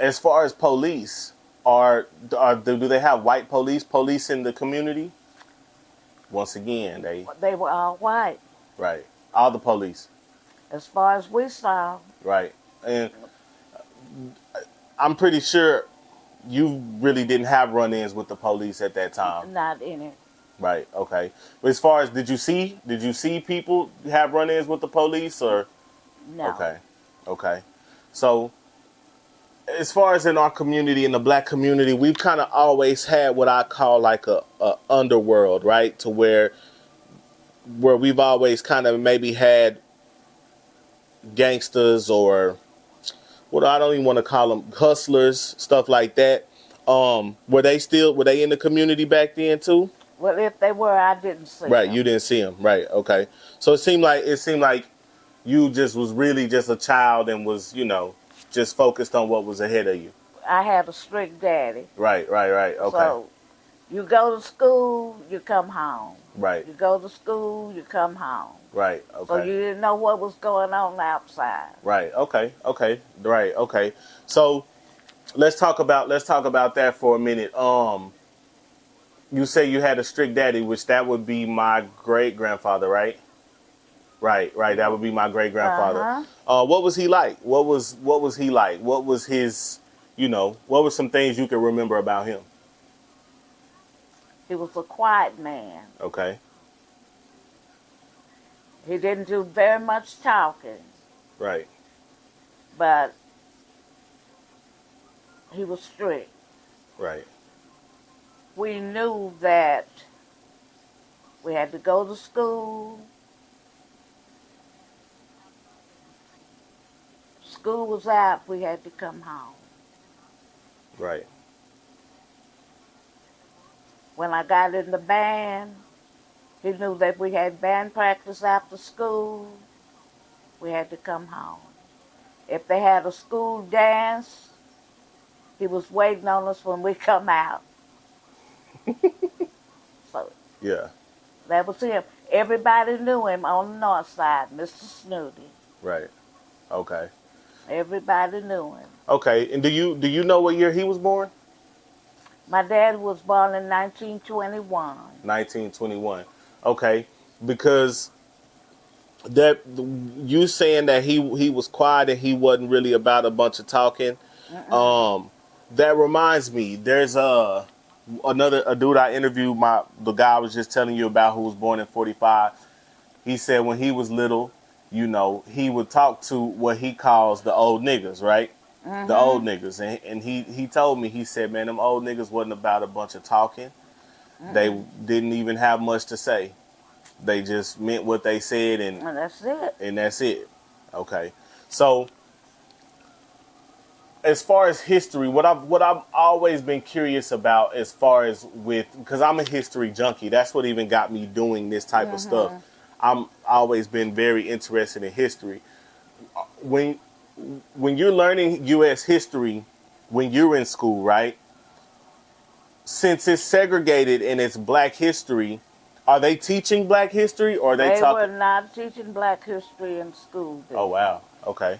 as far as police, do they have white police in the community? Once again, They were all white. Right. All the police. As far as we saw. Right. And I'm pretty sure you really didn't have run-ins with the police at that time. Not any. Right. Okay. But as far as did you see people have run-ins with the police or? No. Okay. Okay. So as far as in our community, in the black community, we've kind of always had what I call like a underworld, right? To where we've always kind of maybe had gangsters or what I don't even want to call them, hustlers, stuff like that. Were they in the community back then too? Well, if they were, I didn't see them. Right, you didn't see them. Right, okay. So it seemed like you just was really just a child and was, just focused on what was ahead of you. I had a strict daddy. Right, okay. So you go to school, you come home. Right. You go to school, you come home. Right, okay. So you didn't know what was going on outside. Right, okay. Right, okay. So let's talk about that for a minute. You say you had a strict daddy, which that would be my great grandfather, right? Right. That would be my great grandfather. Uh-huh. What was he like? What was he like? What was his? What were some things you could remember about him? He was a quiet man. Okay. He didn't do very much talking. Right. But he was strict. Right. We knew that we had to go to school. School was out, we had to come home. Right. When I got in the band, he knew that we had band practice after school. We had to come home. If they had a school dance, he was waiting on us when we come out. So yeah, that was him. Everybody knew him on the north side, Mr. Snooty. Right. Okay. Everybody knew him. Okay. And do you know what year he was born? My dad was born in 1921. 1921. Okay. Because that you saying that he was quiet and he wasn't really about a bunch of talking. That reminds me, there's a dude I interviewed, the guy I was just telling you about who was born in 45. He said when he was little, he would talk to what he calls the old niggas, right? Mm-hmm. The old niggas. And he told me, he said, man, them old niggas wasn't about a bunch of talking. Mm-hmm. They didn't even have much to say. They just meant what they said and that's it. And that's it. Okay. So as far as history, what I've always been curious about as far as because I'm a history junkie. That's what even got me doing this type of stuff. I'm always been very interested in history. When you're learning U.S. history, when you're in school, right? Since it's segregated and it's black history, are they teaching black history or are they talking? They were not teaching black history in school. Oh, wow. Okay.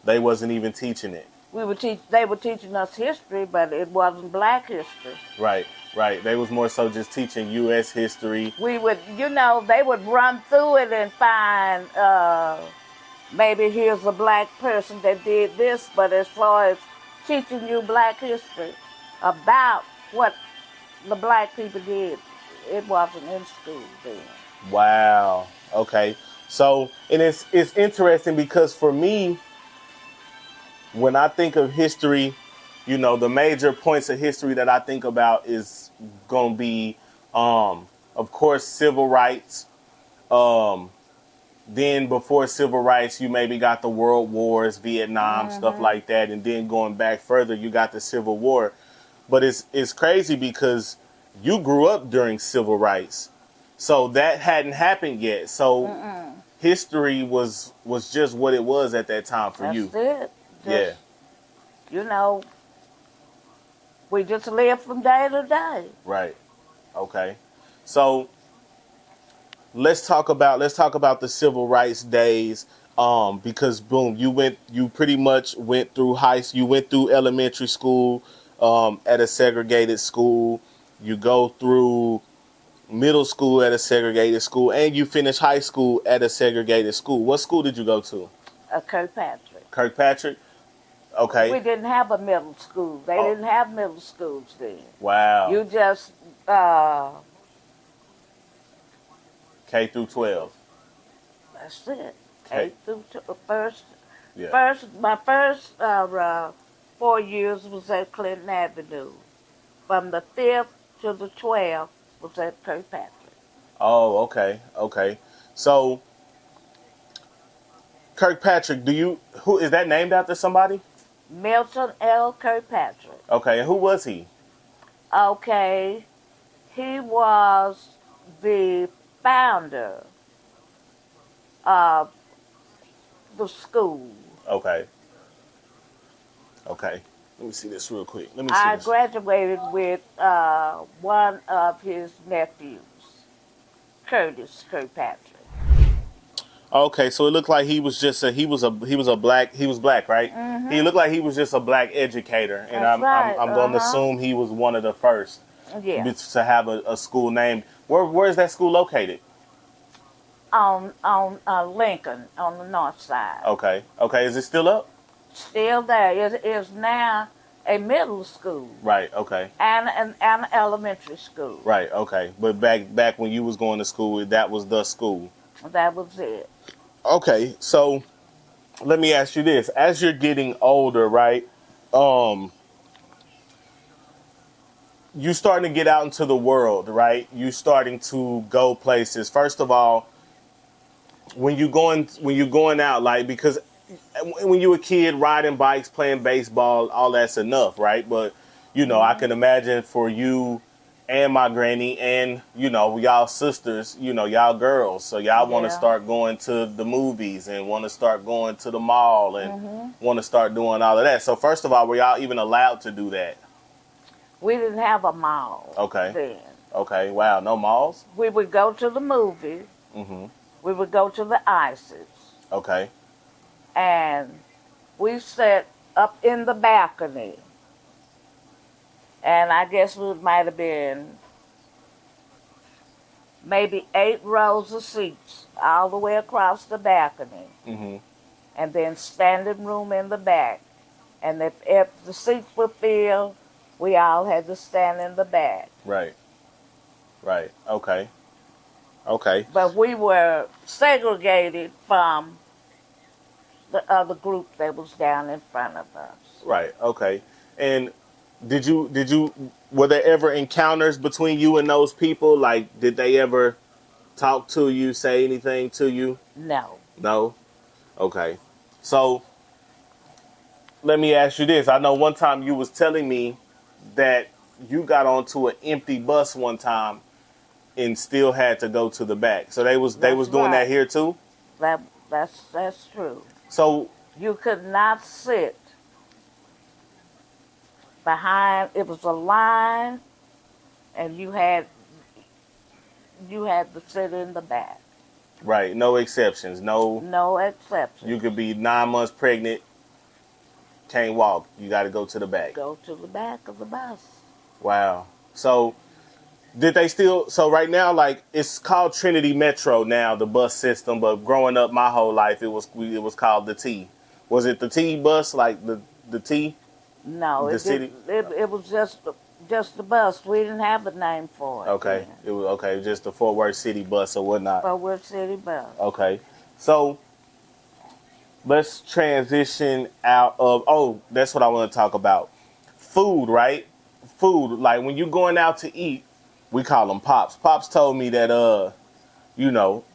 They wasn't even teaching it. They were teaching us history, but it wasn't black history. Right. They was more so just teaching U.S. history. We would, they would run through it and find maybe here's a black person that did this, but as far as teaching you black history about what the black people did, it wasn't in school then. Wow. Okay. So, and it's interesting because for me, when I think of history, the major points of history that I think about is going to be, of course, civil rights. Then before civil rights, you maybe got the World Wars, Vietnam, stuff like that. And then going back further, you got the Civil War. But it's crazy because you grew up during civil rights. So that hadn't happened yet. So history was just what it was at that time for you. That's it. Yeah. We just live from day to day. Right. Okay. So let's talk about the civil rights days. Because boom, you pretty much went through you went through elementary school, at a segregated school. You go through middle school at a segregated school, and you finish high school at a segregated school. What school did you go to? Kirkpatrick. Kirkpatrick. Okay. We didn't have a middle school. They Oh. didn't have middle schools then. Wow. You just K through 12. that's it. Okay. 8 through first. Yeah. My first 4 years was at Clinton Avenue. From the 5th to the 12th was at Kirkpatrick. Oh, okay. Okay. So Kirkpatrick, who is that named after somebody? Milton L. Kirkpatrick. Okay, and who was he? Okay, he was the founder of the school. Okay. Okay. Let me see this real quick. Let me see I this. graduated with one of his nephews, Curtis Kirkpatrick. Okay, so it looked like he was black, right? Mm-hmm. He looked like he was just a black educator, and That's right. I'm going to assume he was one of the first Yeah. to have a school named. Where is that school located? On Lincoln, on the north side. Okay. Okay, is it still up? Still there. It is now a middle school. Right. Okay. And an elementary school. Right. Okay. But back when you was going to school, that was the school. That was it. Okay. So let me ask you this: as you're getting older, right? You starting to get out into the world, right? You starting to go places. First of all, when you're going out, like, because when you were a kid, riding bikes, playing baseball, all that's enough, right? But I can imagine for you and my granny and y'all sisters, y'all girls, so y'all want to start going to the movies and want to start going to the mall and want to start doing all of that. So first of all, were y'all even allowed to do that? We didn't have a mall. Okay. Then Okay. Wow. No malls. we would go to the movies. Mm-hmm. We would go to the ices. Okay. And we sat up in the balcony. And I guess it might have been maybe 8 rows of seats all the way across the balcony. Mm-hmm. And then standing room in the back. And if the seats were filled, we all had to stand in the back. Right. Right. Okay. Okay. But we were segregated from the other group that was down in front of us. Right. Okay. And were there ever encounters between you and those people? Like, did they ever talk to you, say anything to you? No. No? Okay. So let me ask you this. I know one time you was telling me that you got onto an empty bus one time and still had to go to the back. So they was doing that here too? That's true. So You could not sit behind. It was a line, and you had to sit in the back. right, no exceptions. No exceptions. You could be 9 months pregnant, can't walk. You got to go to the back. Go to the back of the bus. Wow. So did they still? So right now, like, it's called Trinity Metro now, the bus system. But growing up, my whole life, it was called the T. Was it the T bus, like the T? No, The city? it was just the bus. We didn't have a name for it. Okay, then. it was okay, just the Fort Worth City bus or whatnot. But we're city bus. Okay, so let's transition out of. Oh, that's what I want to talk about. Food, right? Food, like when you're going out to eat, we call them pops. Pops told me that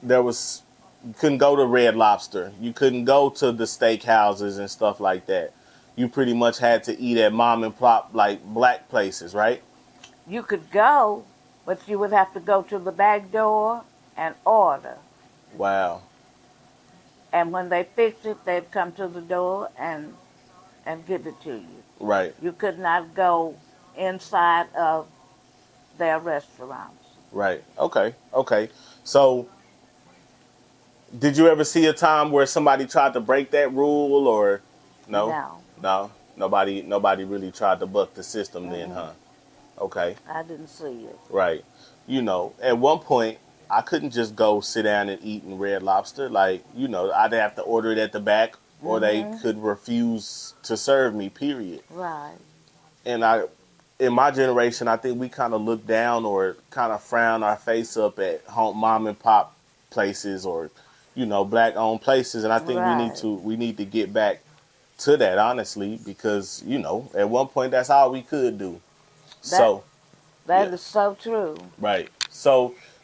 there was, you couldn't go to Red Lobster, you couldn't go to the steak houses and stuff like that. You pretty much had to eat at mom and pop, like, black places, right? You could go, but you would have to go to the back door and order. Wow. And when they fixed it, they'd come to the door and give it to you. Right. You could not go inside of their restaurants. Right. Okay. Okay. So Did you ever see a time where somebody tried to break that rule, or no? No, No, nobody really tried to buck the system then, huh? Okay, I didn't see it. right. At one point, I couldn't just go sit down and eat in Red Lobster. Like, I'd have to order it at the back, or they could refuse to serve me. Period. Right. And in my generation, I think we kind of look down or kind of frown our face up at home mom and pop places, or black owned places. And I think Right. we need to get back to that, honestly, because at one point that's all we could do. That So that yeah, is so true. right. So